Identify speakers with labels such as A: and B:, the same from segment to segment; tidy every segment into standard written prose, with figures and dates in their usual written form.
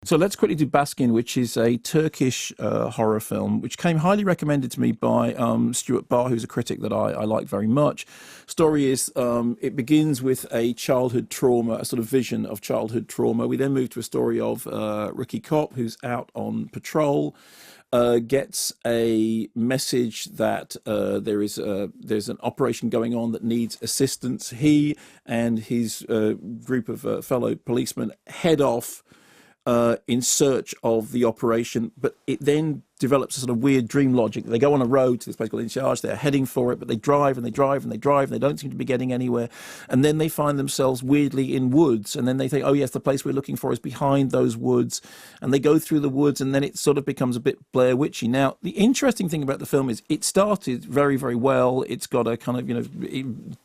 A: So let's quickly do Baskin, which is a Turkish horror film, which came highly recommended to me by Stuart Barr, who's a critic that I like very much. Story is, it begins with a childhood trauma, a sort of vision of childhood trauma. We then move to a story of Ricky Cop, who's out on patrol, gets a message that there's an operation going on that needs assistance. He and his group of fellow policemen head off in search of the operation, but it then develops a sort of weird dream logic. They go on a road to this place called In Charge. They're heading for it, but they drive and they drive and they drive and they don't seem to be getting anywhere. And then they find themselves weirdly in woods. And then they think, oh yes, the place we're looking for is behind those woods. And they go through the woods, and then it sort of becomes a bit Blair Witchy. Now, the interesting thing about the film is it started very, very well. It's got a kind of,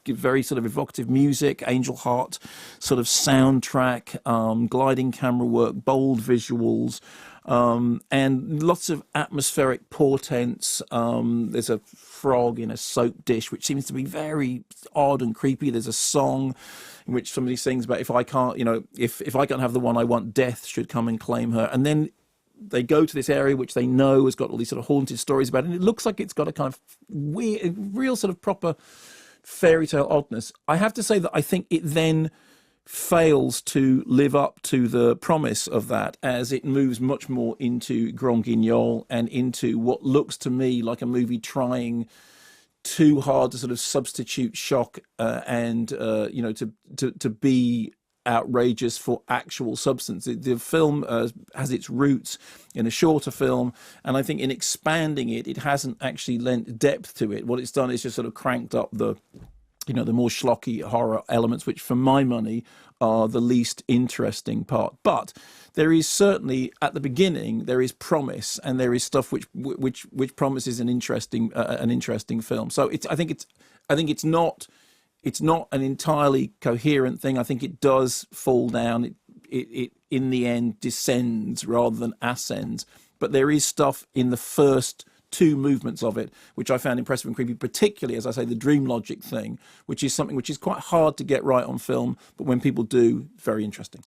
A: very sort of evocative music, Angel Heart sort of soundtrack, gliding camera work, bold visuals, and lots of atmospheric portents. There's a frog in a soap dish, which seems to be very odd and creepy. There's a song in which somebody sings about, if I can't, if I can't have the one I want, death should come and claim her. And then they go to this area which they know has got all these sort of haunted stories about it, and it looks like it's got a kind of weird, real sort of proper fairy tale oddness. I have to say that I think it then fails to live up to the promise of that, as it moves much more into Grand Guignol and into what looks to me like a movie trying too hard to sort of substitute shock and to be outrageous for actual substance. The film has its roots in a shorter film, and I think in expanding it, it hasn't actually lent depth to it. What it's done is just sort of cranked up the more schlocky horror elements, which for my money are the least interesting part. But there is certainly, at the beginning, there is promise, and there is stuff which promises an interesting film. So I think it's not an entirely coherent thing. I think it does fall down. It in the end descends rather than ascends. But there is stuff in the first two movements of it which I found impressive and creepy, particularly, as I say, the dream logic thing, which is something which is quite hard to get right on film, but when people do, very interesting.